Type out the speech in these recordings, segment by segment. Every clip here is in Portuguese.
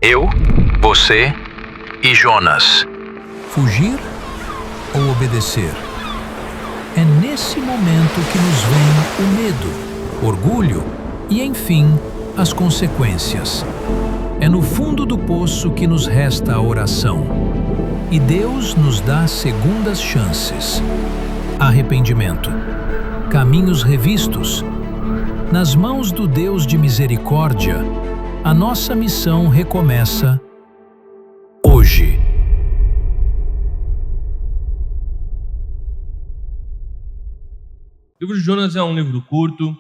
Eu, você e Jonas. Fugir ou obedecer? É nesse momento que nos vem o medo, orgulho e, enfim, as consequências. É no fundo do poço que nos resta a oração. E Deus nos dá segundas chances. Arrependimento. Caminhos revistos. Nas mãos do Deus de misericórdia, a nossa missão recomeça hoje. O livro de Jonas é um livro curto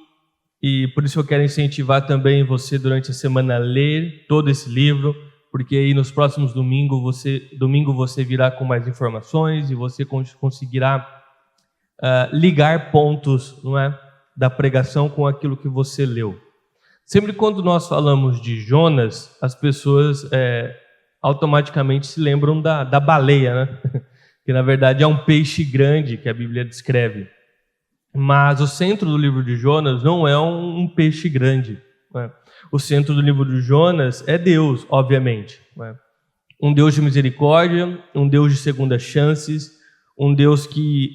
e por isso eu quero incentivar também você durante a semana a ler todo esse livro, porque aí nos próximos domingo você virá com mais informações e você conseguirá ligar pontos, não é, da pregação com aquilo que você leu. Sempre quando nós falamos de Jonas, as pessoas automaticamente se lembram da baleia, né? Que na verdade é um peixe grande que a Bíblia descreve. Mas o centro do livro de Jonas não é um peixe grande, né? O centro do livro de Jonas é Deus, obviamente, né? Um Deus de misericórdia, um Deus de segundas chances, um Deus que,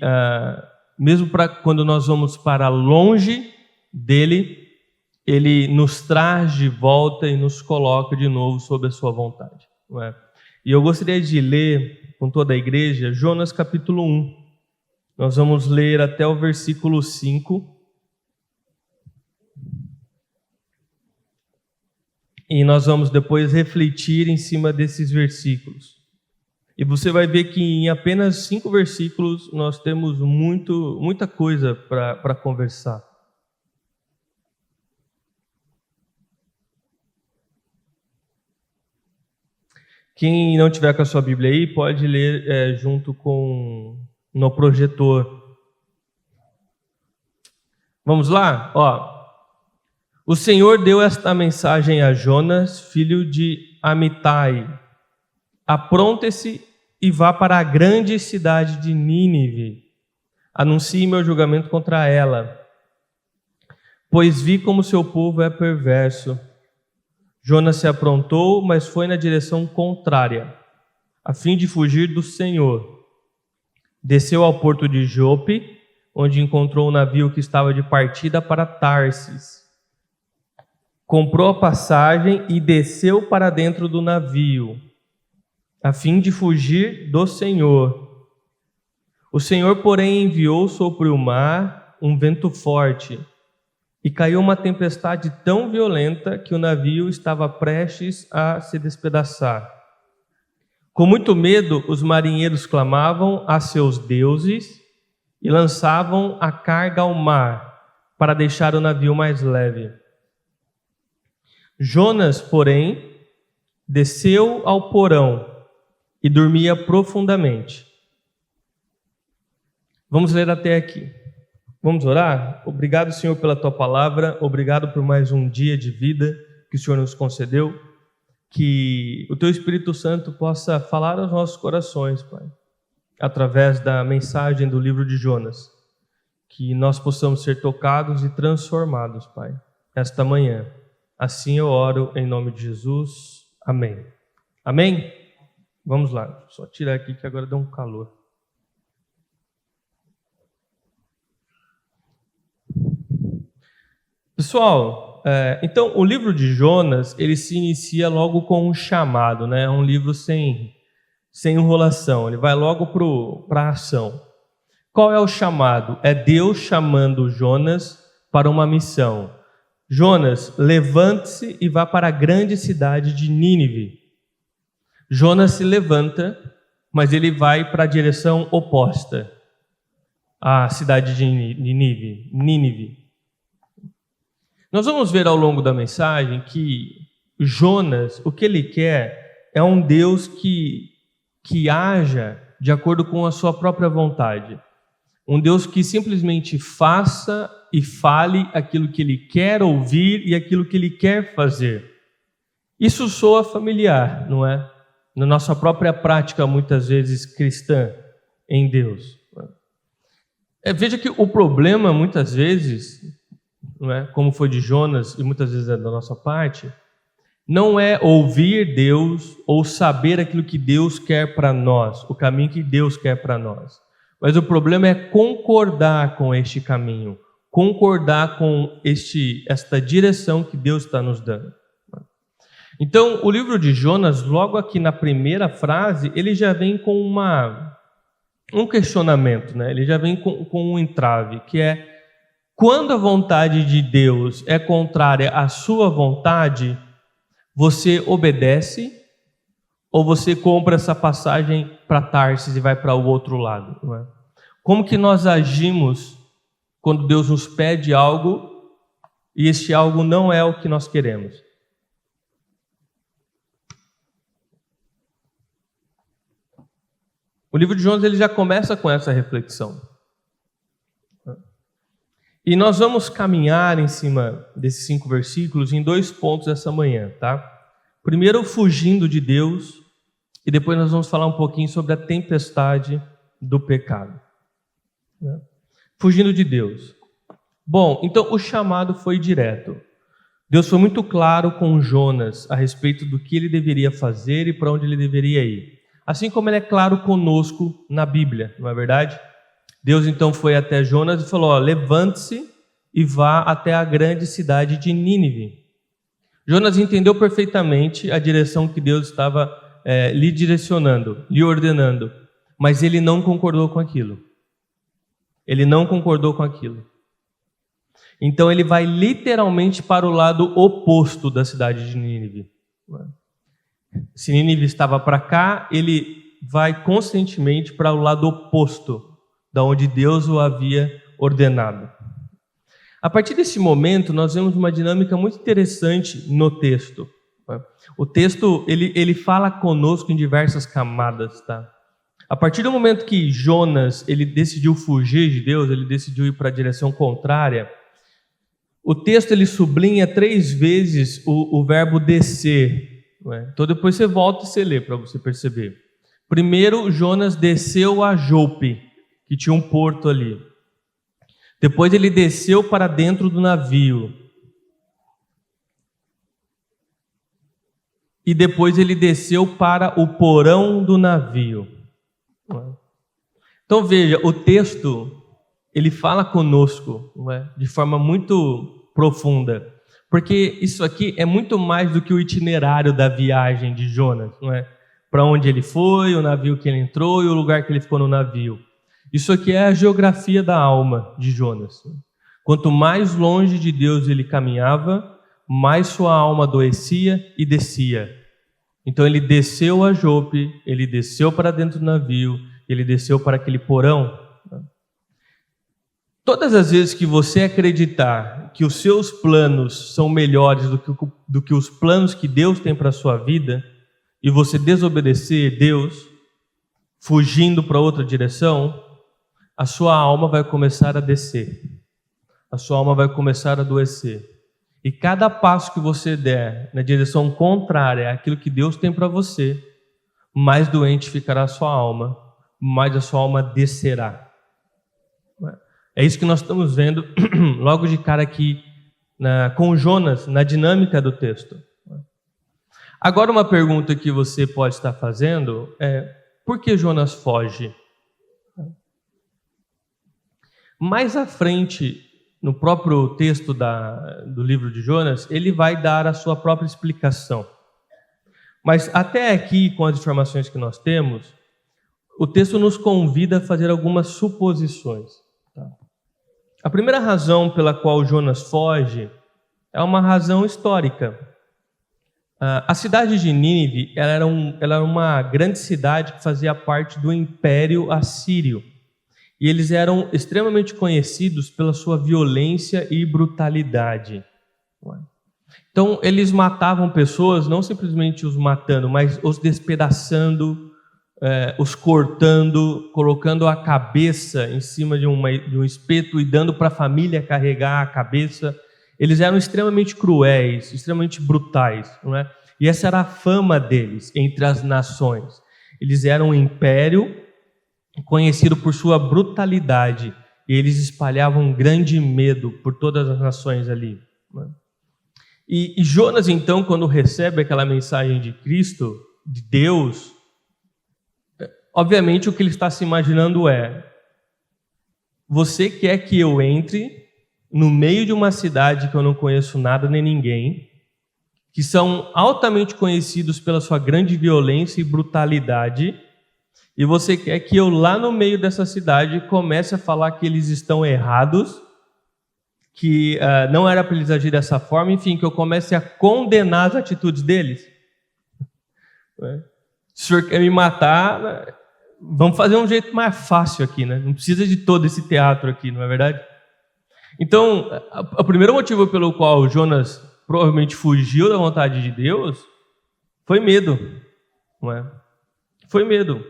mesmo quando nós vamos para longe dele, ele nos traz de volta e nos coloca de novo sob a sua vontade, não é? E eu gostaria de ler com toda a igreja Jonas capítulo 1. Nós vamos ler até o versículo 5. E nós vamos depois refletir em cima desses versículos. E você vai ver que em apenas 5 versículos nós temos muita coisa para conversar. Quem não tiver com a sua Bíblia aí, pode ler junto no projetor. Vamos lá? O Senhor deu esta mensagem a Jonas, filho de Amitai: apronte-se e vá para a grande cidade de Nínive. Anuncie meu julgamento contra ela, pois vi como seu povo é perverso. Jonas se aprontou, mas foi na direção contrária, a fim de fugir do Senhor. Desceu ao porto de Jope, onde encontrou um navio que estava de partida para Tarsis. Comprou a passagem e desceu para dentro do navio, a fim de fugir do Senhor. O Senhor, porém, enviou sobre o mar um vento forte, e caiu uma tempestade tão violenta que o navio estava prestes a se despedaçar. Com muito medo, os marinheiros clamavam a seus deuses e lançavam a carga ao mar para deixar o navio mais leve. Jonas, porém, desceu ao porão e dormia profundamente. Vamos ler até aqui. Vamos orar? Obrigado, Senhor, pela Tua palavra. Obrigado por mais um dia de vida que o Senhor nos concedeu. Que o Teu Espírito Santo possa falar aos nossos corações, Pai, através da mensagem do livro de Jonas. Que nós possamos ser tocados e transformados, Pai, esta manhã. Assim eu oro em nome de Jesus. Amém. Amém? Vamos lá. Só tirar aqui que agora deu um calor. Pessoal, então o livro de Jonas, ele se inicia logo com um chamado, né? É um livro sem enrolação, ele vai logo para a ação. Qual é o chamado? É Deus chamando Jonas para uma missão. Jonas, levante-se e vá para a grande cidade de Nínive. Jonas se levanta, mas ele vai para a direção oposta à cidade de Nínive. Nós vamos ver ao longo da mensagem que Jonas, o que ele quer é um Deus que haja de acordo com a sua própria vontade. Um Deus que simplesmente faça e fale aquilo que ele quer ouvir e aquilo que ele quer fazer. Isso soa familiar, não é? Na nossa própria prática, muitas vezes cristã, em Deus. Veja que o problema, muitas vezes, não é? Como foi de Jonas e muitas vezes é da nossa parte, não é ouvir Deus ou saber aquilo que Deus quer para nós, o caminho que Deus quer para nós. Mas o problema é concordar com este caminho, concordar com esta direção que Deus está nos dando. Então, o livro de Jonas, logo aqui na primeira frase, ele já vem com um questionamento, né? Ele já vem com um entrave, que é: quando a vontade de Deus é contrária à sua vontade, você obedece ou você compra essa passagem para Tarsis e vai para o outro lado? Não é? Como que nós agimos quando Deus nos pede algo e este algo não é o que nós queremos? O livro de Jonas ele já começa com essa reflexão. E nós vamos caminhar em cima desses 5 versículos em 2 pontos essa manhã, tá? Primeiro, fugindo de Deus, e depois nós vamos falar um pouquinho sobre a tempestade do pecado. Fugindo de Deus. Bom, então o chamado foi direto. Deus foi muito claro com Jonas a respeito do que ele deveria fazer e para onde ele deveria ir. Assim como ele é claro conosco na Bíblia, não é verdade? Deus então foi até Jonas e falou: levante-se e vá até a grande cidade de Nínive. Jonas entendeu perfeitamente a direção que Deus estava lhe direcionando, lhe ordenando, mas ele não concordou com aquilo. Ele não concordou com aquilo. Então ele vai literalmente para o lado oposto da cidade de Nínive. Se Nínive estava para cá, ele vai conscientemente para o lado oposto da onde Deus o havia ordenado. A partir desse momento, nós vemos uma dinâmica muito interessante no texto. O texto, ele fala conosco em diversas camadas, tá? A partir do momento que Jonas, ele decidiu fugir de Deus, ele decidiu ir para a direção contrária, o texto, ele sublinha 3 vezes o verbo descer. Não é? Então, depois você volta e você lê para você perceber. Primeiro, Jonas desceu a Jope, que tinha um porto ali. Depois ele desceu para dentro do navio. E depois ele desceu para o porão do navio. Então veja, o texto, ele fala conosco, não é? De forma muito profunda. Porque isso aqui é muito mais do que o itinerário da viagem de Jonas, não é? Para onde ele foi, o navio que ele entrou e o lugar que ele ficou no navio. Isso aqui é a geografia da alma de Jonas. Quanto mais longe de Deus ele caminhava, mais sua alma adoecia e descia. Então ele desceu a Jope, ele desceu para dentro do navio, ele desceu para aquele porão. Todas as vezes que você acreditar que os seus planos são melhores do que os planos que Deus tem para a sua vida, e você desobedecer Deus, fugindo para outra direção, a sua alma vai começar a descer. A sua alma vai começar a adoecer. E cada passo que você der na direção contrária àquilo que Deus tem para você, mais doente ficará a sua alma, mais a sua alma descerá. É isso que nós estamos vendo logo de cara aqui com Jonas, na dinâmica do texto. Agora uma pergunta que você pode estar fazendo é: por que Jonas foge? Mais à frente, no próprio texto do livro de Jonas, ele vai dar a sua própria explicação. Mas até aqui, com as informações que nós temos, o texto nos convida a fazer algumas suposições. A primeira razão pela qual Jonas foge é uma razão histórica. A cidade de Nínive ela era uma grande cidade que fazia parte do Império Assírio. E eles eram extremamente conhecidos pela sua violência e brutalidade. Então, eles matavam pessoas, não simplesmente os matando, mas os despedaçando, os cortando, colocando a cabeça em cima de um espeto e dando para a família carregar a cabeça. Eles eram extremamente cruéis, extremamente brutais, não é? E essa era a fama deles entre as nações. Eles eram um império conhecido por sua brutalidade, e eles espalhavam um grande medo por todas as nações ali. E Jonas, então, quando recebe aquela mensagem de Cristo, de Deus, obviamente o que ele está se imaginando é: você quer que eu entre no meio de uma cidade que eu não conheço nada nem ninguém, que são altamente conhecidos pela sua grande violência e brutalidade, e você quer que eu lá no meio dessa cidade comece a falar que eles estão errados, que não era para eles agir dessa forma, enfim, que eu comece a condenar as atitudes deles? Se o senhor quer me matar, vamos fazer um jeito mais fácil aqui, né? Não precisa de todo esse teatro aqui, não é verdade? Então, o primeiro motivo pelo qual Jonas provavelmente fugiu da vontade de Deus foi medo, não é? Foi medo.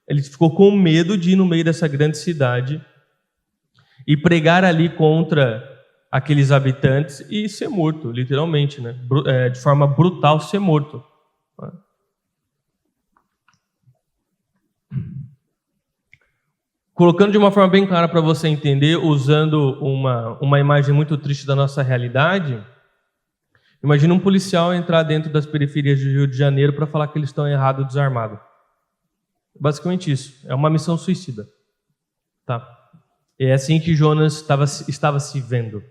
Ele ficou com medo de ir no meio dessa grande cidade e pregar ali contra aqueles habitantes e ser morto, literalmente, né? De forma brutal, ser morto. Colocando de uma forma bem clara para você entender, usando uma imagem muito triste da nossa realidade, imagina um policial entrar dentro das periferias do Rio de Janeiro para falar que eles estão errados, desarmados. Basicamente isso. É uma missão suicida. Tá? É assim que Jonas estava se vendo.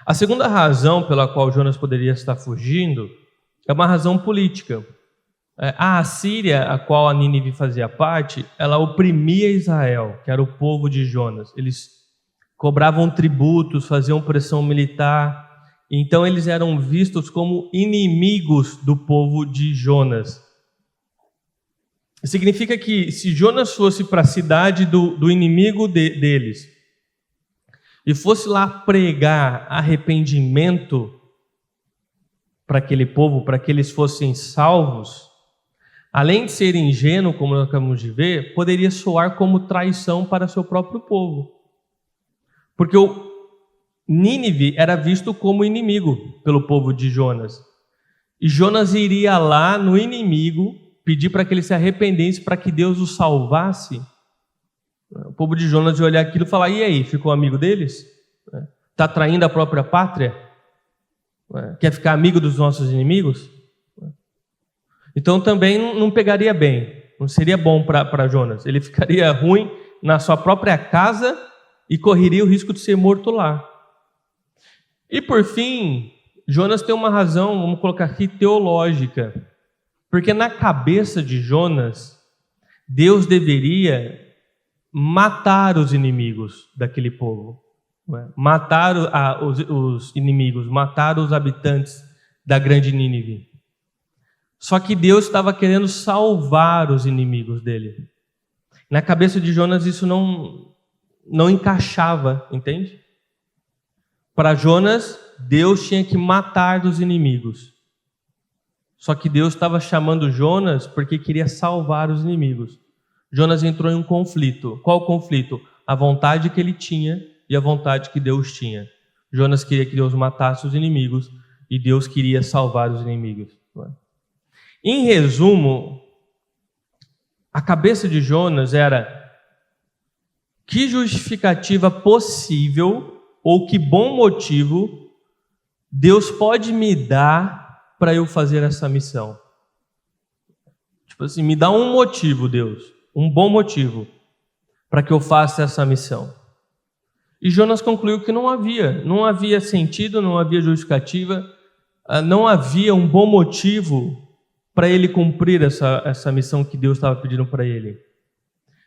A segunda razão pela qual Jonas poderia estar fugindo é uma razão política. A Assíria, a qual a Nínive fazia parte, ela oprimia Israel, que era o povo de Jonas. Eles cobravam tributos, faziam pressão militar. Então eles eram vistos como inimigos do povo de Jonas. Significa que se Jonas fosse para a cidade do inimigo deles e fosse lá pregar arrependimento para aquele povo, para que eles fossem salvos, além de ser ingênuo, como nós acabamos de ver, poderia soar como traição para seu próprio povo. Porque o Nínive era visto como inimigo pelo povo de Jonas. E Jonas iria lá no inimigo pedir para que ele se arrependesse, para que Deus o salvasse. O povo de Jonas ia olhar aquilo e falar: e aí, ficou amigo deles? Está traindo a própria pátria? Quer ficar amigo dos nossos inimigos? Então também não pegaria bem, não seria bom para Jonas. Ele ficaria ruim na sua própria casa e correria o risco de ser morto lá. E por fim, Jonas tem uma razão, vamos colocar aqui, teológica. Porque na cabeça de Jonas, Deus deveria matar os inimigos daquele povo. Matar os inimigos, matar os habitantes da grande Nínive. Só que Deus estava querendo salvar os inimigos dele. Na cabeça de Jonas isso não encaixava, entende? Para Jonas, Deus tinha que matar dos inimigos. Só que Deus estava chamando Jonas porque queria salvar os inimigos. Jonas entrou em um conflito. Qual conflito? A vontade que ele tinha e a vontade que Deus tinha. Jonas queria que Deus matasse os inimigos e Deus queria salvar os inimigos. Em resumo, a cabeça de Jonas era: que justificativa possível ou que bom motivo Deus pode me dar para eu fazer essa missão? Tipo assim, me dá um motivo, Deus, um bom motivo para que eu faça essa missão. E Jonas concluiu que não havia sentido, não havia justificativa, não havia um bom motivo para ele cumprir essa missão que Deus estava pedindo para ele.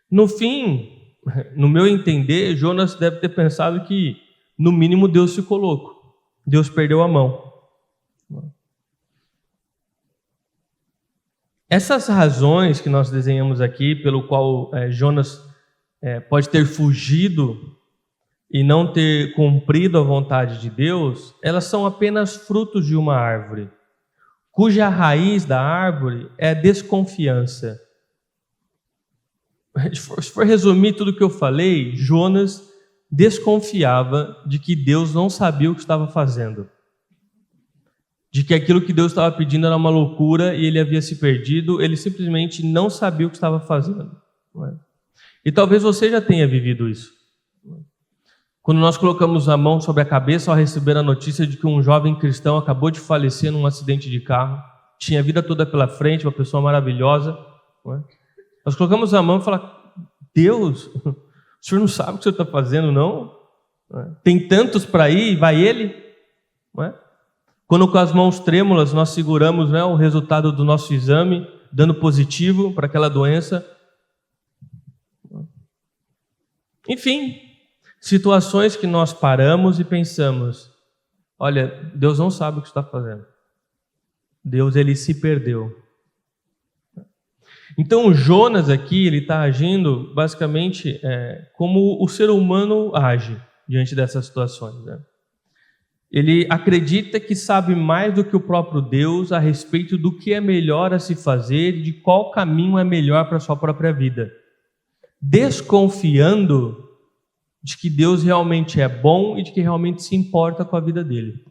No fim, no meu entender, Jonas deve ter pensado que, no mínimo, Deus ficou louco. Deus perdeu a mão. Essas razões que nós desenhamos aqui, pelo qual Jonas pode ter fugido e não ter cumprido a vontade de Deus, elas são apenas frutos de uma árvore, cuja raiz da árvore é desconfiança. Se for resumir tudo o que eu falei, Jonas desconfiava de que Deus não sabia o que estava fazendo, de que aquilo que Deus estava pedindo era uma loucura e ele havia se perdido, ele simplesmente não sabia o que estava fazendo. E talvez você já tenha vivido isso. Quando nós colocamos a mão sobre a cabeça ao receber a notícia de que um jovem cristão acabou de falecer num acidente de carro, tinha a vida toda pela frente, uma pessoa maravilhosa, não é? Nós colocamos a mão e falamos: Deus, o Senhor não sabe o que o Senhor está fazendo, não? Tem tantos para ir, vai ele? Não é? Quando com as mãos trêmulas nós seguramos, né, o resultado do nosso exame, dando positivo para aquela doença. Enfim, situações que nós paramos e pensamos: olha, Deus não sabe o que está fazendo. Deus, ele se perdeu. Então Jonas aqui, ele está agindo basicamente como o ser humano age diante dessas situações, né? Ele acredita que sabe mais do que o próprio Deus a respeito do que é melhor a se fazer e de qual caminho é melhor para a sua própria vida, desconfiando de que Deus realmente é bom e de que realmente se importa com a vida dele.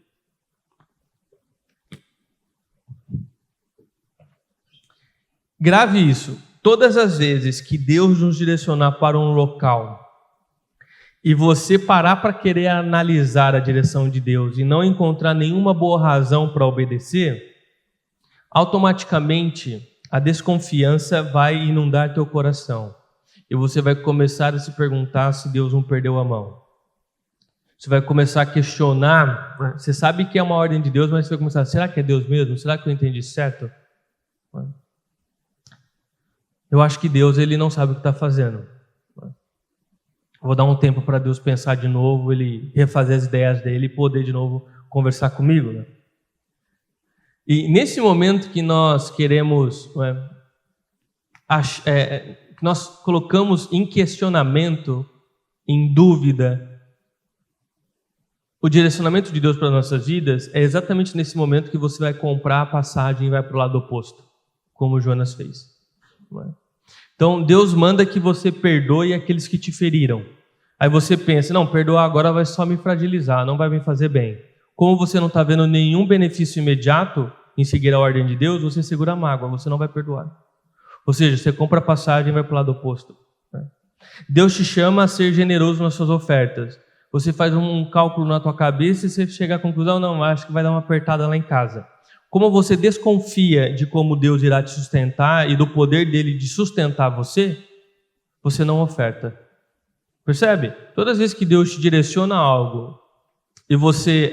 Grave isso. Todas as vezes que Deus nos direcionar para um local e você parar para querer analisar a direção de Deus e não encontrar nenhuma boa razão para obedecer, automaticamente a desconfiança vai inundar teu coração. E você vai começar a se perguntar se Deus não perdeu a mão. Você vai começar a questionar. Você sabe que é uma ordem de Deus, mas você vai começar: será que é Deus mesmo? Será que eu entendi certo? Eu acho que Deus, ele não sabe o que está fazendo. Vou dar um tempo para Deus pensar de novo, ele refazer as ideias dele e poder de novo conversar comigo, né? E nesse momento que nós queremos, que nós colocamos em questionamento, em dúvida, o direcionamento de Deus para as nossas vidas, é exatamente nesse momento que você vai comprar a passagem e vai para o lado oposto, como Jonas fez. Então Deus manda que você perdoe aqueles que te feriram. Aí você pensa: não, perdoar agora vai só me fragilizar, não vai me fazer bem. Como você não está vendo nenhum benefício imediato em seguir a ordem de Deus, você segura a mágoa, você não vai perdoar. Ou seja, você compra a passagem e vai para o lado oposto. Deus te chama a ser generoso nas suas ofertas. Você faz um cálculo na tua cabeça e você chega à conclusão: não, acho que vai dar uma apertada lá em casa. Como você desconfia de como Deus irá te sustentar e do poder dele de sustentar você, você não oferta. Percebe? Todas as vezes que Deus te direciona algo e você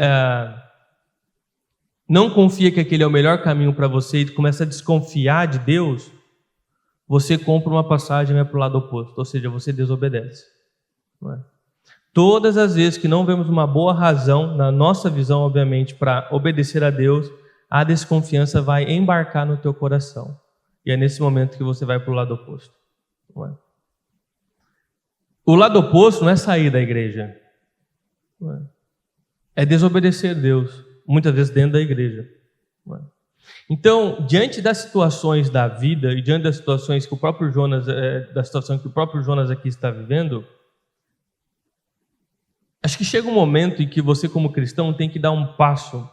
não confia que aquele é o melhor caminho para você e começa a desconfiar de Deus, você compra uma passagem e vai para o lado oposto, ou seja, você desobedece. Não é? Todas as vezes que não vemos uma boa razão, na nossa visão, obviamente, para obedecer a Deus, a desconfiança vai embarcar no teu coração. E é nesse momento que você vai para o lado oposto. Não é? O lado oposto não é sair da igreja. Não é? É desobedecer a Deus, muitas vezes dentro da igreja. Não é? Então, diante das situações da vida e diante das situações que o próprio Jonas, da situação que o próprio Jonas aqui está vivendo, acho que chega um momento em que você, como cristão, tem que dar um passo,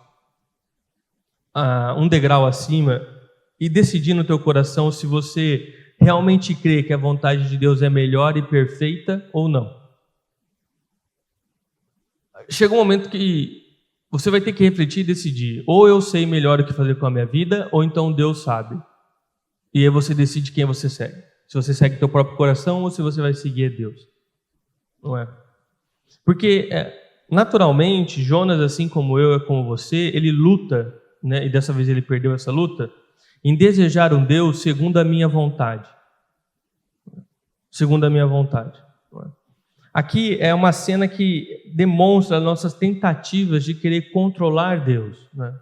um degrau acima e decidir no teu coração se você realmente crê que a vontade de Deus é melhor e perfeita ou não. Chega um momento que você vai ter que refletir e decidir: ou eu sei melhor o que fazer com a minha vida, ou então Deus sabe. E aí você decide quem você segue. Se você segue teu próprio coração ou se você vai seguir a Deus. Não é? Porque, naturalmente, Jonas, assim como eu, como você, ele luta, né, e dessa vez ele perdeu essa luta, em desejar um Deus segundo a minha vontade. Segundo a minha vontade. Aqui é uma cena que demonstra as nossas tentativas de querer controlar Deus, né?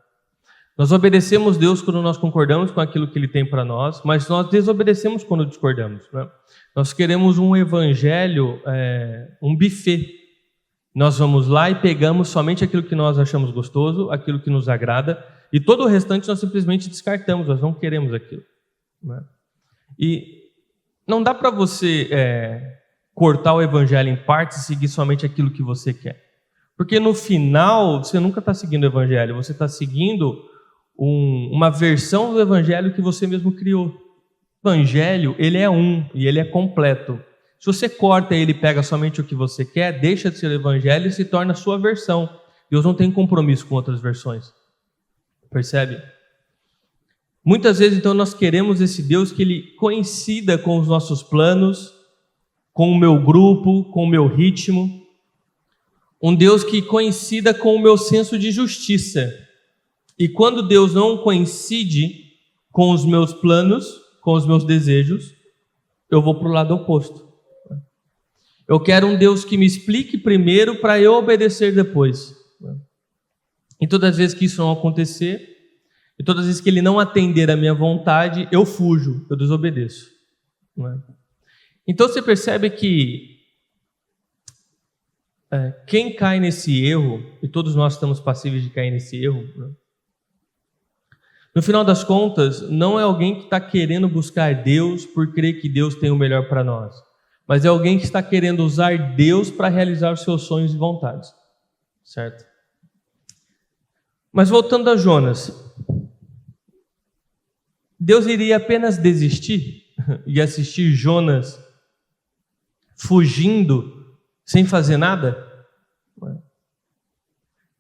Nós obedecemos Deus quando nós concordamos com aquilo que Ele tem para nós, mas nós desobedecemos quando discordamos, né? Nós queremos um evangelho, um buffet. Nós vamos lá e pegamos somente aquilo que nós achamos gostoso, aquilo que nos agrada, e todo o restante nós simplesmente descartamos, nós não queremos aquilo, né? E não dá para você cortar o evangelho em partes e seguir somente aquilo que você quer. Porque no final, você nunca está seguindo o evangelho, você está seguindo uma versão do evangelho que você mesmo criou. O evangelho, ele é um e ele é completo. Se você corta ele e pega somente o que você quer, deixa de ser o evangelho e se torna a sua versão. Deus não tem compromisso com outras versões. Percebe? Muitas vezes, então, nós queremos esse Deus que ele coincida com os nossos planos, com o meu grupo, com o meu ritmo. Um Deus que coincida com o meu senso de justiça. E quando Deus não coincide com os meus planos, com os meus desejos, eu vou para o lado oposto. Eu quero um Deus que me explique primeiro para eu obedecer depois. E todas as vezes que isso não acontecer, e todas as vezes que ele não atender a minha vontade, eu fujo, eu desobedeço. Então você percebe que quem cai nesse erro, e todos nós estamos passíveis de cair nesse erro, no final das contas, não é alguém que está querendo buscar Deus por crer que Deus tem o melhor para nós, mas é alguém que está querendo usar Deus para realizar os seus sonhos e vontades. Certo? Mas voltando a Jonas, Deus iria apenas desistir e assistir Jonas fugindo sem fazer nada?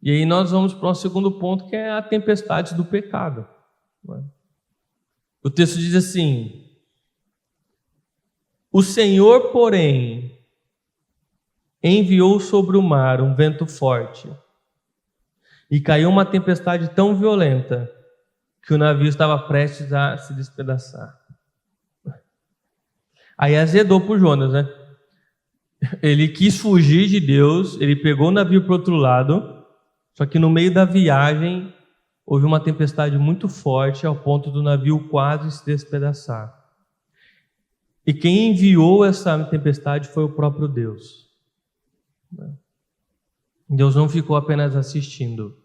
E aí nós vamos para o segundo ponto, que é a tempestade do pecado. O texto diz assim: o Senhor, porém, enviou sobre o mar um vento forte, e caiu uma tempestade tão violenta que o navio estava prestes a se despedaçar. Aí azedou para o Jonas, né? Ele quis fugir de Deus, ele pegou o navio para o outro lado, só que no meio da viagem houve uma tempestade muito forte ao ponto do navio quase se despedaçar. E quem enviou essa tempestade foi o próprio Deus. Deus não ficou apenas assistindo,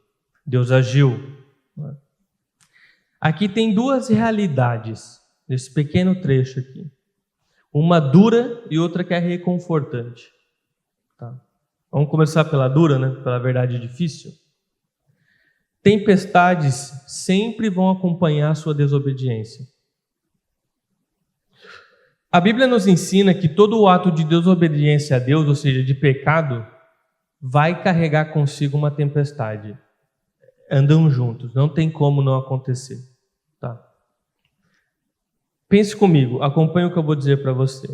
Deus agiu. Aqui tem duas realidades, nesse pequeno trecho aqui. Uma dura e outra que é reconfortante. Tá? Vamos começar pela dura, né? Pela verdade difícil. Tempestades sempre vão acompanhar a sua desobediência. A Bíblia nos ensina que todo o ato de desobediência a Deus, ou seja, de pecado, vai carregar consigo uma tempestade. Andam juntos, não tem como não acontecer. Tá? Pense comigo, acompanhe o que eu vou dizer para você.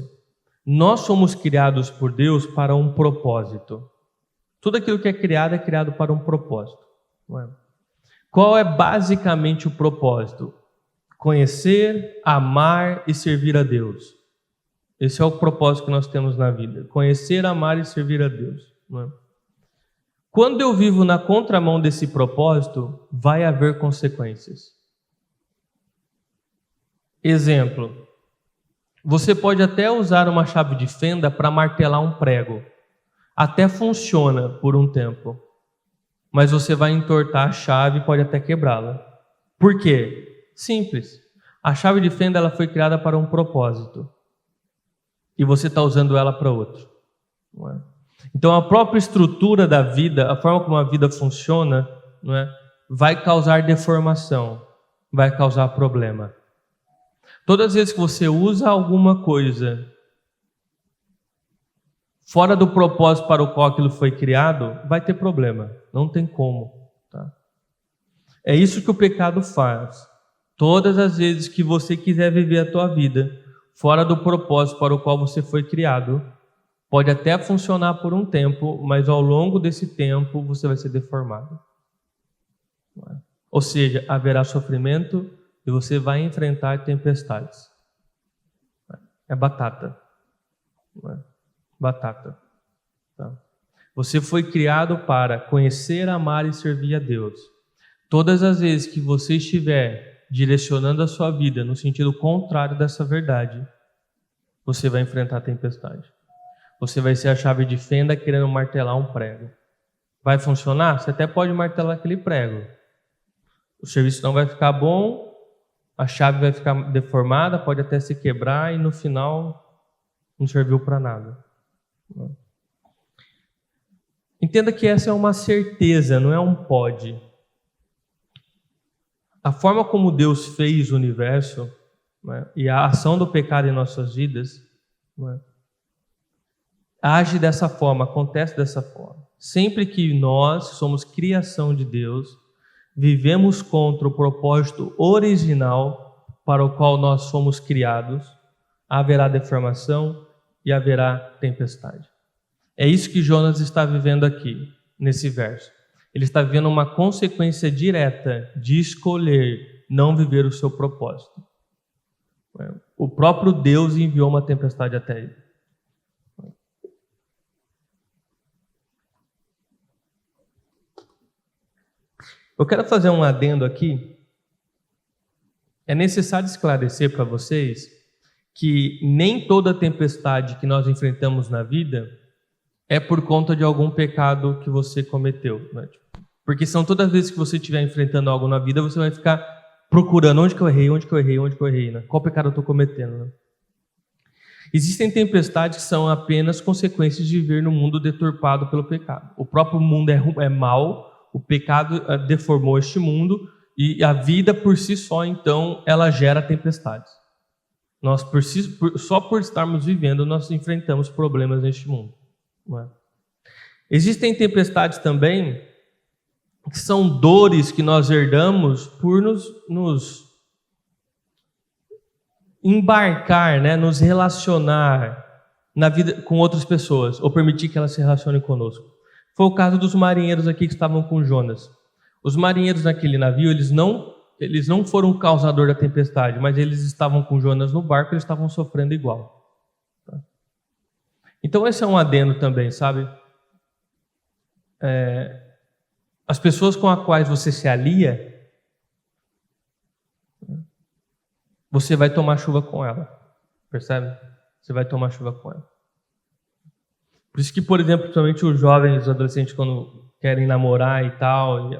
Nós somos criados por Deus para um propósito. Tudo aquilo que é criado para um propósito. Não é? Qual é basicamente o propósito? Conhecer, amar e servir a Deus. Esse é o propósito que nós temos na vida. Conhecer, amar e servir a Deus. Não é? Quando eu vivo na contramão desse propósito, vai haver consequências. Exemplo, você pode até usar uma chave de fenda para martelar um prego. Até funciona por um tempo. Mas você vai entortar a chave e pode até quebrá-la. Por quê? Simples. A chave de fenda ela foi criada para um propósito. E você está usando ela para outro. Não é? Então a própria estrutura da vida, a forma como a vida funciona, não é? Vai causar deformação, vai causar problema. Todas as vezes que você usa alguma coisa fora do propósito para o qual aquilo foi criado, vai ter problema. Não tem como. Tá? É isso que o pecado faz. Todas as vezes que você quiser viver a tua vida fora do propósito para o qual você foi criado, pode até funcionar por um tempo, mas ao longo desse tempo você vai ser deformado. Ou seja, haverá sofrimento e você vai enfrentar tempestades. É batata. Batata. Tá? Você foi criado para conhecer, amar e servir a Deus. Todas as vezes que você estiver direcionando a sua vida no sentido contrário dessa verdade, você vai enfrentar a tempestade. Você vai ser a chave de fenda querendo martelar um prego. Vai funcionar? Você até pode martelar aquele prego. O serviço não vai ficar bom, a chave vai ficar deformada, pode até se quebrar e no final não serviu para nada. Entenda que essa é uma certeza, não é um pode. A forma como Deus fez o universo, né, e a ação do pecado em nossas vidas, né, age dessa forma, acontece dessa forma. Sempre que nós somos criação de Deus, vivemos contra o propósito original para o qual nós fomos criados, haverá deformação e haverá tempestade. É isso que Jonas está vivendo aqui, nesse verso. Ele está vivendo uma consequência direta de escolher não viver o seu propósito. O próprio Deus enviou uma tempestade até ele. Eu quero fazer um adendo aqui. É necessário esclarecer para vocês que nem toda tempestade que nós enfrentamos na vida é por conta de algum pecado que você cometeu, né? Porque são todas as vezes que você estiver enfrentando algo na vida, você vai ficar procurando onde que eu errei, né? Qual pecado eu estou cometendo, né? Existem tempestades que são apenas consequências de viver no mundo deturpado pelo pecado. O próprio mundo é mau, o pecado deformou este mundo e a vida por si só, então, ela gera tempestades. Nós, só por estarmos vivendo, nós enfrentamos problemas neste mundo. Não é? Existem tempestades também que são dores que nós herdamos por nos embarcar, né, nos relacionar na vida com outras pessoas, ou permitir que elas se relacionem conosco. Foi o caso dos marinheiros aqui que estavam com Jonas. Os marinheiros naquele navio, eles não foram o causador da tempestade, mas eles estavam com Jonas no barco, eles estavam sofrendo igual. Então esse é um adendo também, sabe? As pessoas com as quais você se alia, você vai tomar chuva com ela, percebe? Você vai tomar chuva com ela. Por isso que, por exemplo, principalmente os jovens, os adolescentes, quando querem namorar e tal,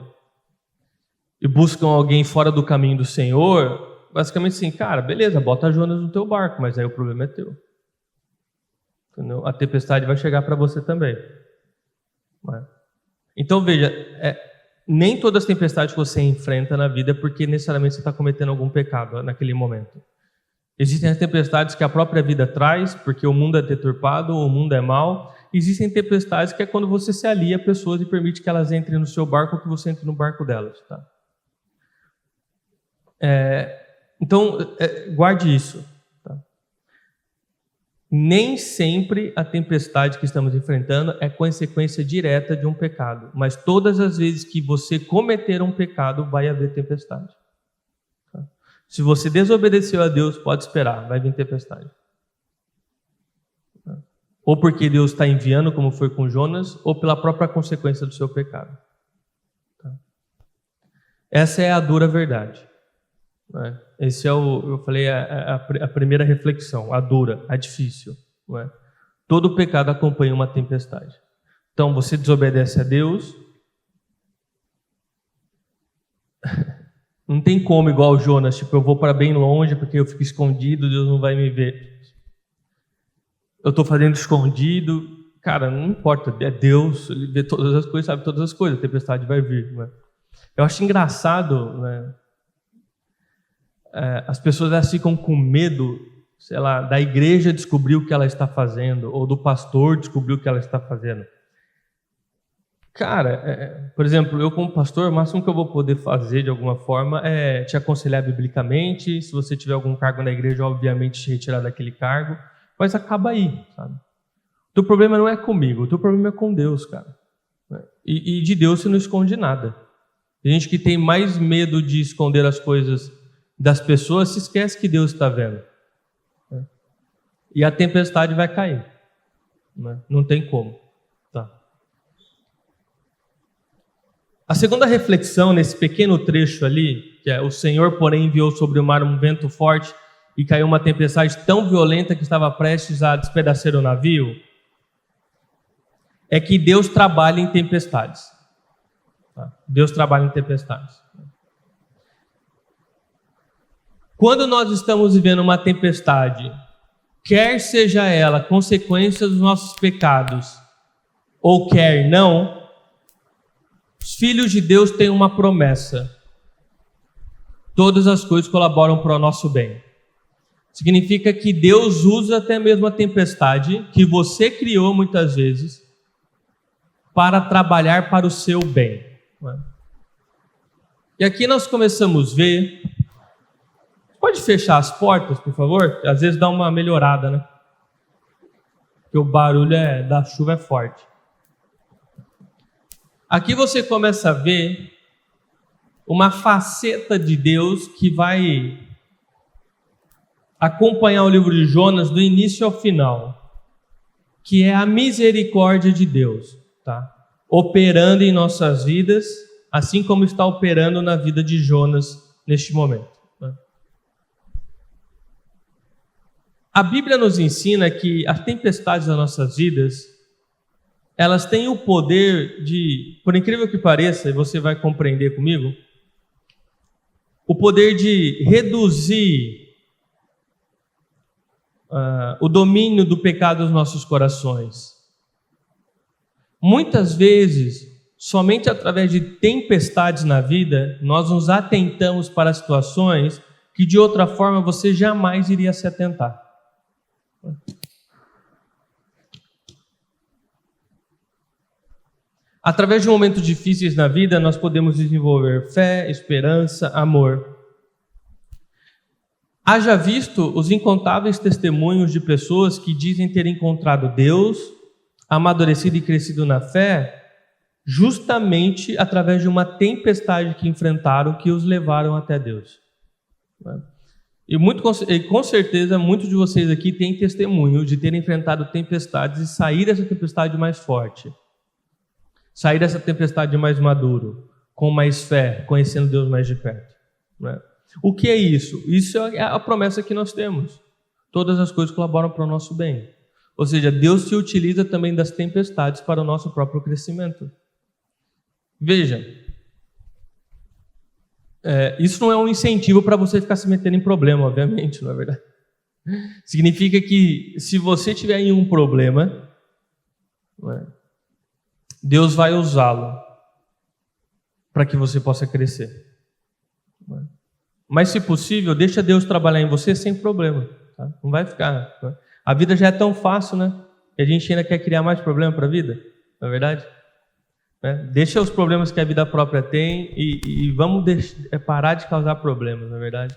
e buscam alguém fora do caminho do Senhor, basicamente assim, cara, beleza, bota Jonas no teu barco, mas aí o problema é teu. Entendeu? A tempestade vai chegar para você também. Então, veja, nem todas as tempestades que você enfrenta na vida é porque necessariamente você está cometendo algum pecado naquele momento. Existem as tempestades que a própria vida traz, porque o mundo é deturpado, o mundo é mau. Existem tempestades que é quando você se alia a pessoas e permite que elas entrem no seu barco ou que você entre no barco delas. Tá? Então, guarde isso. Tá? Nem sempre a tempestade que estamos enfrentando é consequência direta de um pecado, mas todas as vezes que você cometer um pecado, vai haver tempestade. Tá? Se você desobedeceu a Deus, pode esperar, vai vir tempestade. Tá? Ou porque Deus está enviando, como foi com Jonas, ou pela própria consequência do seu pecado. Tá? Essa é a dura verdade. Esse é eu falei, a primeira reflexão, a dura, a difícil. Não é? Todo pecado acompanha uma tempestade. Então, você desobedece a Deus, não tem como igual o Jonas, tipo, eu vou para bem longe porque eu fico escondido, Deus não vai me ver. Eu estou fazendo escondido, cara, não importa, é Deus, Ele vê todas as coisas, sabe todas as coisas, a tempestade vai vir. Não é? Eu acho engraçado, né? As pessoas elas ficam com medo, sei lá, da igreja descobrir o que ela está fazendo, ou do pastor descobrir o que ela está fazendo. Cara, por exemplo, eu como pastor, o máximo que eu vou poder fazer de alguma forma é te aconselhar biblicamente. Se você tiver algum cargo na igreja, obviamente te retirar daquele cargo, mas acaba aí, sabe? O teu problema não é comigo, o teu problema é com Deus, cara. E de Deus você não esconde nada. Tem gente que tem mais medo de esconder as coisas das pessoas, se esquece que Deus está vendo. E a tempestade vai cair. Não tem como. Tá. A segunda reflexão nesse pequeno trecho ali, que é o Senhor, porém, enviou sobre o mar um vento forte e caiu uma tempestade tão violenta que estava prestes a despedaçar o navio, é que Deus trabalha em tempestades. Tá? Deus trabalha em tempestades. Quando nós estamos vivendo uma tempestade, quer seja ela consequência dos nossos pecados, ou quer não, os filhos de Deus têm uma promessa. Todas as coisas colaboram para o nosso bem. Significa que Deus usa até mesmo a tempestade, que você criou muitas vezes, para trabalhar para o seu bem. E aqui nós começamos a ver... Pode fechar as portas, por favor? Às vezes dá uma melhorada, né? Porque o barulho da chuva é forte. Aqui você começa a ver uma faceta de Deus que vai acompanhar o livro de Jonas do início ao final, que é a misericórdia de Deus, tá? Operando em nossas vidas, assim como está operando na vida de Jonas neste momento. A Bíblia nos ensina que as tempestades das nossas vidas, elas têm o poder de, por incrível que pareça, e você vai compreender comigo, o poder de reduzir o domínio do pecado dos nossos corações. Muitas vezes, somente através de tempestades na vida, nós nos atentamos para situações que de outra forma você jamais iria se atentar. Através de momentos difíceis na vida, nós podemos desenvolver fé, esperança, amor. Haja visto os incontáveis testemunhos de pessoas que dizem ter encontrado Deus, amadurecido e crescido na fé, justamente através de uma tempestade que enfrentaram, que os levaram até Deus. E com certeza, muitos de vocês aqui têm testemunho de terem enfrentado tempestades e sair dessa tempestade mais forte. Sair dessa tempestade mais maduro, com mais fé, conhecendo Deus mais de perto. Né? O que é isso? Isso é a promessa que nós temos. Todas as coisas colaboram para o nosso bem. Ou seja, Deus se utiliza também das tempestades para o nosso próprio crescimento. Veja, isso não é um incentivo para você ficar se metendo em problema, obviamente, não é verdade? Significa que se você tiver em um problema, Deus vai usá-lo para que você possa crescer. Mas, se possível, deixa Deus trabalhar em você sem problema. Tá? Não vai ficar... A vida já é tão fácil, né? Que a gente ainda quer criar mais problema para a vida, não é verdade? Deixa os problemas que a vida própria tem e vamos parar de causar problemas, não é verdade?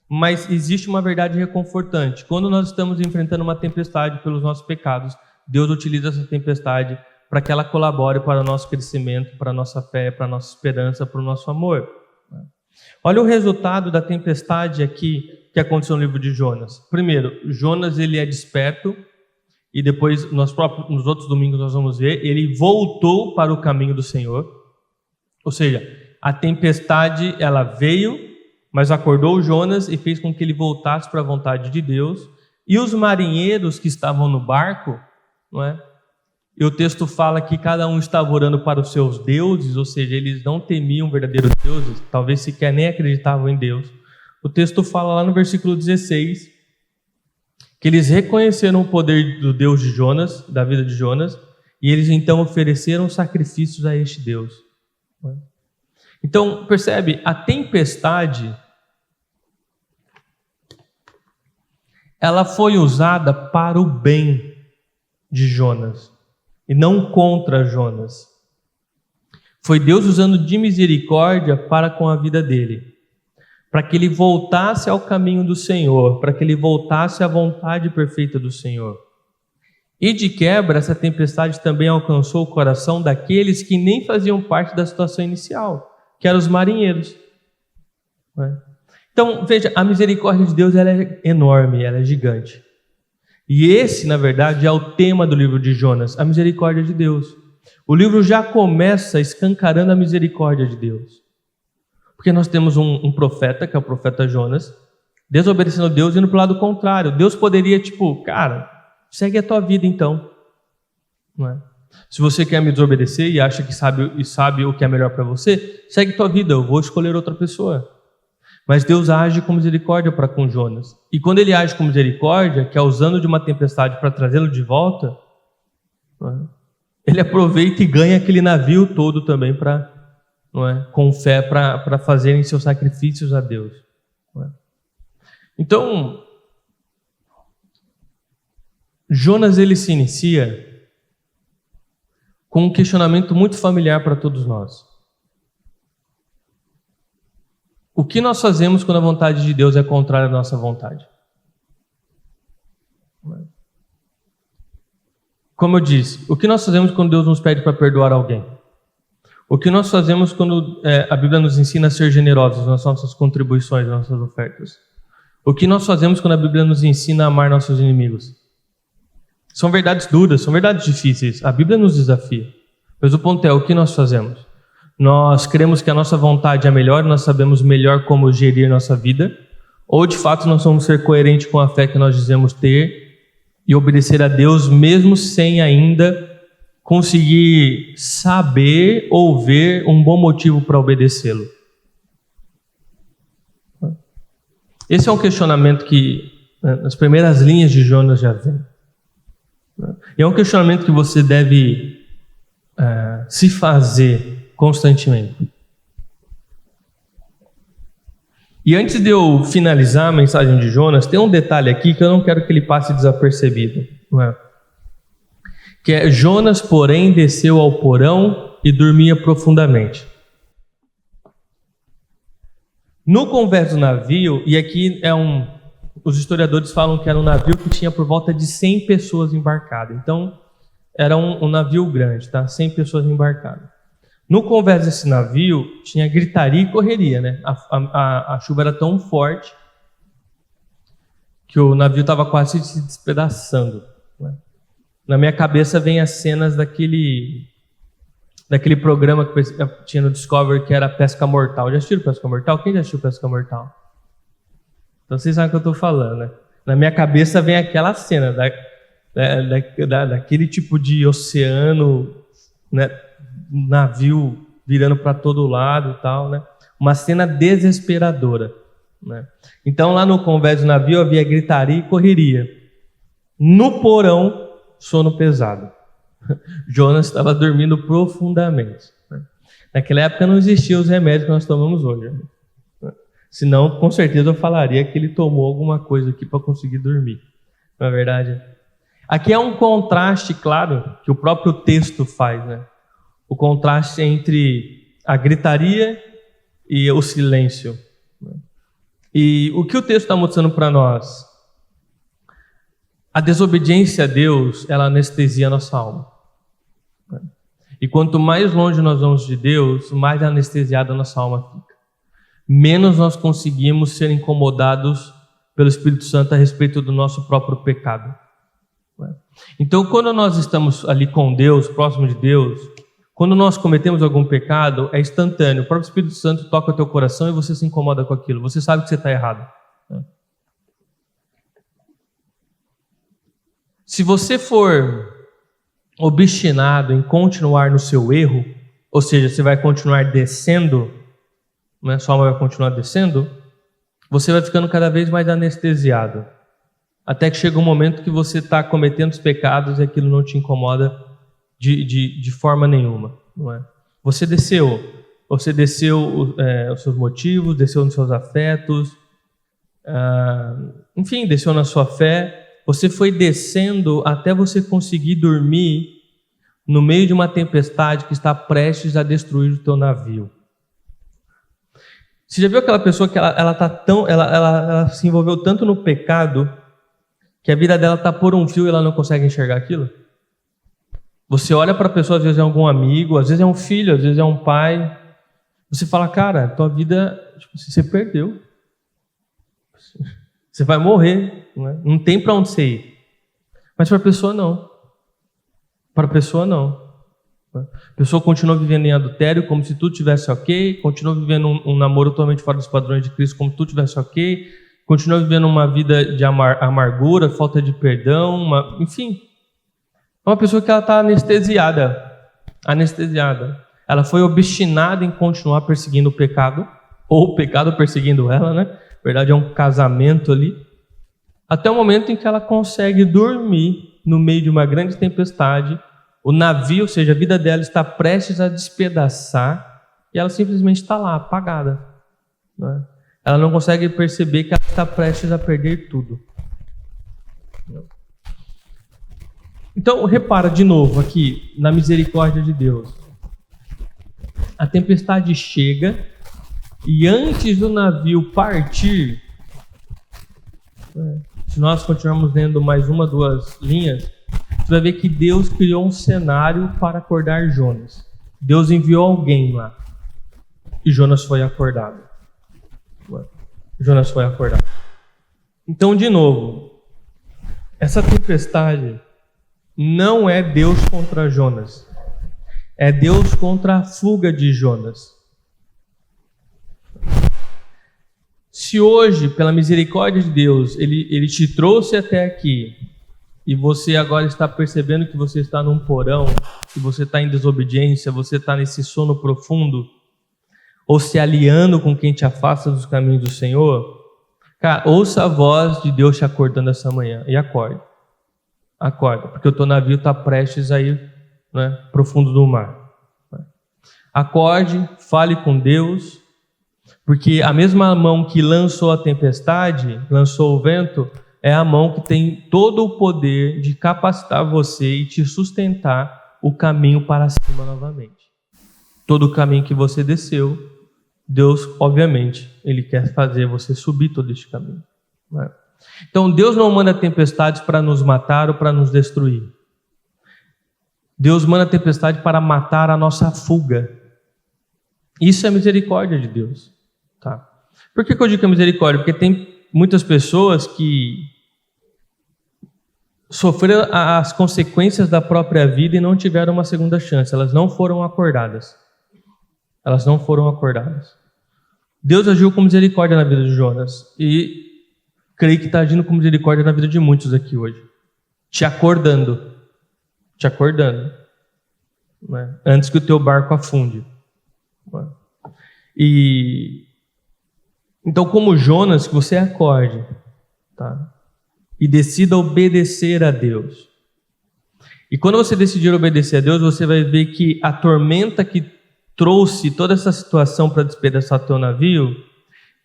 Mas existe uma verdade reconfortante. Quando nós estamos enfrentando uma tempestade pelos nossos pecados, Deus utiliza essa tempestade para que ela colabore para o nosso crescimento, para a nossa fé, para a nossa esperança, para o nosso amor. Olha o resultado da tempestade aqui que aconteceu no livro de Jonas. Primeiro, Jonas ele é desperto, e depois nos outros domingos nós vamos ver, ele voltou para o caminho do Senhor. Ou seja, a tempestade ela veio, mas acordou Jonas e fez com que ele voltasse para a vontade de Deus. E os marinheiros que estavam no barco, não é? E o texto fala que cada um estava orando para os seus deuses, ou seja, eles não temiam verdadeiros deuses, talvez sequer nem acreditavam em Deus. O texto fala lá no versículo 16, que eles reconheceram o poder do Deus de Jonas, da vida de Jonas, e eles então ofereceram sacrifícios a este Deus. Então, percebe, a tempestade, ela foi usada para o bem de Jonas, e não contra Jonas. Foi Deus usando de misericórdia para com a vida dele, para que ele voltasse ao caminho do Senhor, para que ele voltasse à vontade perfeita do Senhor. E de quebra, essa tempestade também alcançou o coração daqueles que nem faziam parte da situação inicial, que eram os marinheiros. Então, veja, a misericórdia de Deus ela é enorme, ela é gigante. E esse, na verdade, é o tema do livro de Jonas, a misericórdia de Deus. O livro já começa escancarando a misericórdia de Deus. Porque nós temos um profeta, que é o profeta Jonas, desobedecendo a Deus e indo para o lado contrário. Deus poderia, cara, segue a tua vida então. Não é? Se você quer me desobedecer e acha que sabe o que é melhor para você, segue a tua vida, eu vou escolher outra pessoa. Mas Deus age com misericórdia para com Jonas. E quando ele age com misericórdia, que é usando de uma tempestade para trazê-lo de volta, ele aproveita e ganha aquele navio todo também com fé para fazerem seus sacrifícios a Deus. Então, Jonas ele se inicia com um questionamento muito familiar para todos nós. O que nós fazemos quando a vontade de Deus é contrária à nossa vontade? Como eu disse, o que nós fazemos quando Deus nos pede para perdoar alguém? O que nós fazemos quando a Bíblia nos ensina a ser generosos nas nossas contribuições, nas nossas ofertas? O que nós fazemos quando a Bíblia nos ensina a amar nossos inimigos? São verdades duras, são verdades difíceis. A Bíblia nos desafia. Mas o ponto é, o que nós fazemos? Nós cremos que a nossa vontade é melhor, nós sabemos melhor como gerir nossa vida, ou de fato nós vamos ser coerentes com a fé que nós dizemos ter e obedecer a Deus mesmo sem ainda conseguir saber ou ver um bom motivo para obedecê-lo? Esse é um questionamento que nas primeiras linhas de Jonas já vem. E é um questionamento que você deve se fazer constantemente. E antes de eu finalizar a mensagem de Jonas, tem um detalhe aqui que eu não quero que ele passe desapercebido. Não é? Que é: Jonas, porém, desceu ao porão e dormia profundamente. No convés do navio, e aqui os historiadores falam que era um navio que tinha por volta de 100 pessoas embarcadas. Então, era um navio grande, tá? 100 pessoas embarcadas. No convés desse navio, tinha gritaria e correria, né? A chuva era tão forte que o navio estava quase se despedaçando, né? Na minha cabeça vem as cenas daquele programa que tinha no Discovery, que era Pesca Mortal. Já assistiu Pesca Mortal? Quem já assistiu Pesca Mortal? Então vocês sabem o que eu estou falando, né? Na minha cabeça vem aquela cena daquele tipo de oceano, né? Navio virando para todo lado e tal, né? Uma cena desesperadora, né? Então lá no convés do navio havia gritaria e correria. No porão, sono pesado. Jonas estava dormindo profundamente, né? Naquela época não existiam os remédios que nós tomamos hoje, né? Senão, com certeza eu falaria que ele tomou alguma coisa aqui para conseguir dormir. Não é verdade? Aqui é um contraste, claro, que o próprio texto faz, né? O contraste entre a gritaria e o silêncio. E o que o texto está mostrando para nós? A desobediência a Deus, ela anestesia a nossa alma. E quanto mais longe nós vamos de Deus, mais anestesiada a nossa alma fica. Menos nós conseguimos ser incomodados pelo Espírito Santo a respeito do nosso próprio pecado. Então, quando nós estamos ali com Deus, próximo de Deus, quando nós cometemos algum pecado, é instantâneo. O próprio Espírito Santo toca o teu coração e você se incomoda com aquilo. Você sabe que você está errado. Se você for obstinado em continuar no seu erro, ou seja, você vai continuar descendo, né, sua alma vai continuar descendo, você vai ficando cada vez mais anestesiado. Até que chega um momento que você está cometendo os pecados e aquilo não te incomoda de forma nenhuma, não é? Você desceu os seus motivos, desceu nos seus afetos, enfim, desceu na sua fé. Você foi descendo até você conseguir dormir no meio de uma tempestade que está prestes a destruir o teu navio. Você já viu aquela pessoa que ela se envolveu tanto no pecado que a vida dela está por um fio e ela não consegue enxergar aquilo? Você olha para a pessoa, às vezes é algum amigo, às vezes é um filho, às vezes é um pai. Você fala: cara, tua vida, você perdeu. Você vai morrer, não tem para onde você ir. Mas para a pessoa não. Para a pessoa não. A pessoa continua vivendo em adultério como se tudo estivesse ok, continua vivendo um namoro totalmente fora dos padrões de Cristo como se tudo estivesse ok, continua vivendo uma vida de amargura, falta de perdão, enfim. É uma pessoa que ela está anestesiada. Ela foi obstinada em continuar perseguindo o pecado, ou o pecado perseguindo ela, né? Na verdade é um casamento ali. Até o momento em que ela consegue dormir no meio de uma grande tempestade, o navio, ou seja, a vida dela está prestes a despedaçar e ela simplesmente está lá, apagada, né? Ela não consegue perceber que ela está prestes a perder tudo. Então, repara de novo aqui, na misericórdia de Deus. A tempestade chega e antes do navio partir, se nós continuarmos lendo mais uma, duas linhas, você vai ver que Deus criou um cenário para acordar Jonas. Deus enviou alguém lá e Jonas foi acordado. Jonas foi acordado. Então, de novo, essa tempestade não é Deus contra Jonas. É Deus contra a fuga de Jonas. Se hoje, pela misericórdia de Deus, ele te trouxe até aqui, e você agora está percebendo que você está num porão, que você está em desobediência, você está nesse sono profundo, ou se aliando com quem te afasta dos caminhos do Senhor, cara, ouça a voz de Deus te acordando essa manhã e acorde. Acorda, porque o teu navio está prestes a ir, né, para o fundo do mar. Acorde, fale com Deus, porque a mesma mão que lançou a tempestade, lançou o vento, é a mão que tem todo o poder de capacitar você e te sustentar o caminho para cima novamente. Todo o caminho que você desceu, Deus, obviamente, Ele quer fazer você subir todo este caminho. Né? Então, Deus não manda tempestades para nos matar ou para nos destruir. Deus manda tempestade para matar a nossa fuga. Isso é misericórdia de Deus. Tá? Por que eu digo que é misericórdia? Porque tem muitas pessoas que sofreram as consequências da própria vida e não tiveram uma segunda chance. Elas não foram acordadas. Elas não foram acordadas. Deus agiu com misericórdia na vida de Jonas. E creio que está agindo com misericórdia na vida de muitos aqui hoje. Te acordando. Te acordando. Né? Antes que o teu barco afunde. Né? Então, como Jonas, que você acorde, tá? E decida obedecer a Deus. E quando você decidir obedecer a Deus, você vai ver que a tormenta que trouxe toda essa situação para despedaçar teu navio,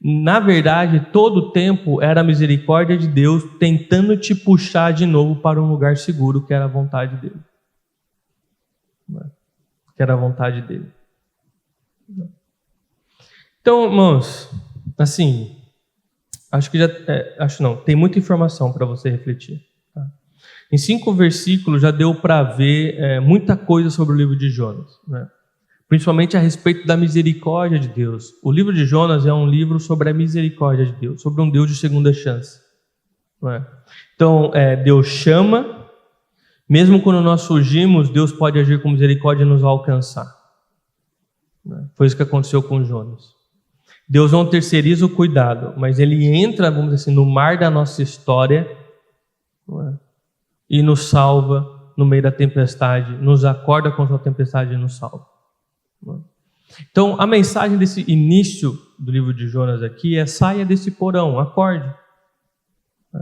na verdade, todo o tempo era a misericórdia de Deus tentando te puxar de novo para um lugar seguro, que era a vontade dele. Que era a vontade dele. Então, irmãos, assim, tem muita informação para você refletir. Tá? Em 5 versículos já deu para ver muita coisa sobre o livro de Jonas, né? Principalmente a respeito da misericórdia de Deus. O livro de Jonas é um livro sobre a misericórdia de Deus, sobre um Deus de segunda chance. Não é? Então, Deus chama, mesmo quando nós fugimos, Deus pode agir com misericórdia e nos alcançar. Foi isso que aconteceu com Jonas. Deus não terceiriza o cuidado, mas Ele entra, vamos dizer assim, no mar da nossa história, não é? E nos salva no meio da tempestade, nos acorda contra a tempestade e nos salva. Então, a mensagem desse início do livro de Jonas aqui é: saia desse porão, acorde,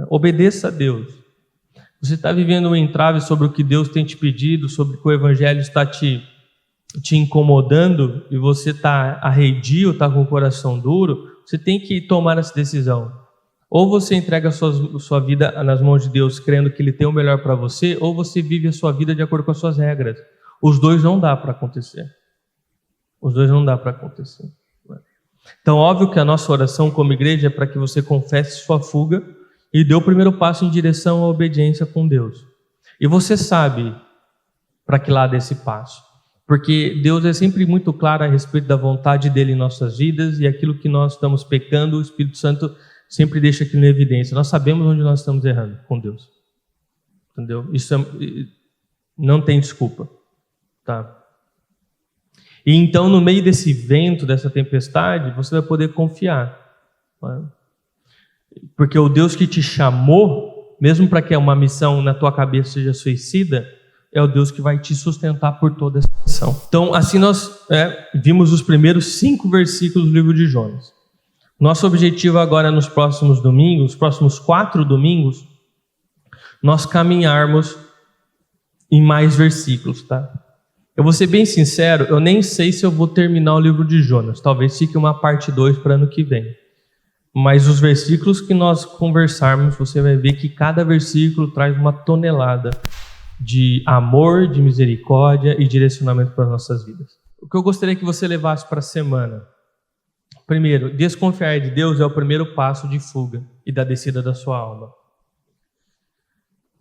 obedeça a Deus. Você está vivendo um entrave sobre o que Deus tem te pedido, sobre o que o Evangelho está te incomodando, e você está arredio, está com o coração duro, você tem que tomar essa decisão. Ou você entrega a sua vida nas mãos de Deus, crendo que Ele tem o melhor para você, ou você vive a sua vida de acordo com as suas regras. Os dois não dá para acontecer. Os dois não dá para acontecer. Então, óbvio que a nossa oração como igreja é para que você confesse sua fuga e dê o primeiro passo em direção à obediência com Deus. E você sabe para que lado é esse passo. Porque Deus é sempre muito claro a respeito da vontade dEle em nossas vidas, e aquilo que nós estamos pecando, o Espírito Santo sempre deixa aquilo em evidência. Nós sabemos onde nós estamos errando com Deus. Entendeu? Isso não tem desculpa. Tá? E então, no meio desse vento, dessa tempestade, você vai poder confiar. Né? Porque o Deus que te chamou, mesmo para que uma missão na tua cabeça seja suicida, é o Deus que vai te sustentar por toda essa missão. Então, assim nós vimos os primeiros 5 versículos do livro de Jonas. Nosso objetivo agora nos próximos domingos, os próximos 4 domingos, nós caminharmos em mais versículos, tá? Eu vou ser bem sincero, eu nem sei se eu vou terminar o livro de Jonas. Talvez fique uma parte 2 para ano que vem. Mas os versículos que nós conversarmos, você vai ver que cada versículo traz uma tonelada de amor, de misericórdia e direcionamento para as nossas vidas. O que eu gostaria que você levasse para a semana. Primeiro, desconfiar de Deus é o primeiro passo de fuga e da descida da sua alma.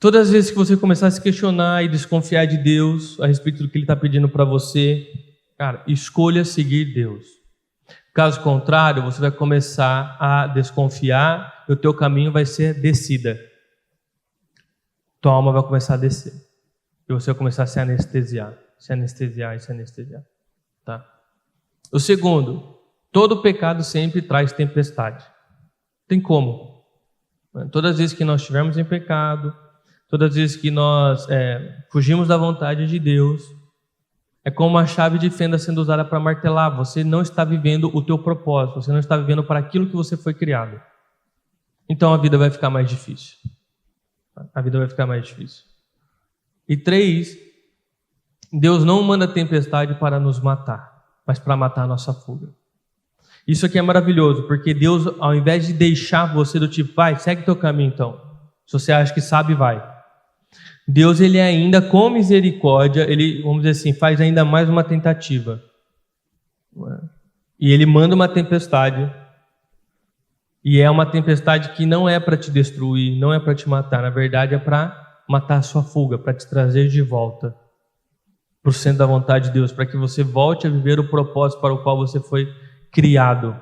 Todas as vezes que você começar a se questionar e desconfiar de Deus a respeito do que Ele está pedindo para você, cara, escolha seguir Deus. Caso contrário, você vai começar a desconfiar e o teu caminho vai ser descida. Tua alma vai começar a descer. E você vai começar a se anestesiar. Tá? O segundo, todo pecado sempre traz tempestade. Tem como. Todas as vezes que nós estivermos em pecado, todas as vezes que nós fugimos da vontade de Deus, é como uma chave de fenda sendo usada para martelar. Você não está vivendo o teu propósito, você não está vivendo para aquilo que você foi criado. Então a vida vai ficar mais difícil. E 3, Deus não manda tempestade para nos matar, mas para matar a nossa fuga. Isso aqui é maravilhoso, porque Deus, ao invés de deixar você do tipo, vai, segue teu caminho então. Se você acha que sabe, vai. Deus, ele ainda, com misericórdia, ele, vamos dizer assim, faz ainda mais uma tentativa. E ele manda uma tempestade. E é uma tempestade que não é para te destruir, não é para te matar. Na verdade, é para matar a sua fuga, para te trazer de volta para o centro da vontade de Deus, para que você volte a viver o propósito para o qual você foi criado.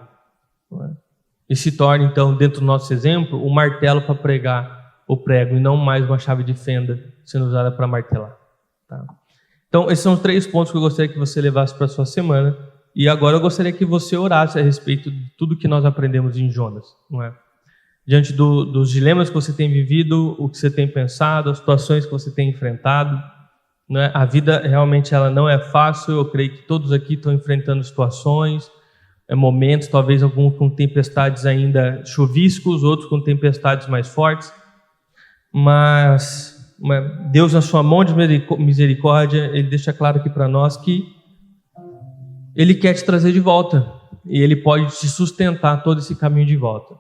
E se torne, então, dentro do nosso exemplo, um martelo para pregar o prego e não mais uma chave de fenda sendo usada para martelar. Tá? Então, esses são os 3 pontos que eu gostaria que você levasse para a sua semana. E agora eu gostaria que você orasse a respeito de tudo que nós aprendemos em Jonas. Não é? Diante dos dilemas que você tem vivido, o que você tem pensado, as situações que você tem enfrentado. Não é? A vida realmente ela não é fácil. Eu creio que todos aqui estão enfrentando situações, momentos, talvez alguns com tempestades ainda chuviscos, outros com tempestades mais fortes. Mas Deus, na sua mão de misericórdia, Ele deixa claro aqui para nós que Ele quer te trazer de volta. E Ele pode te sustentar todo esse caminho de volta.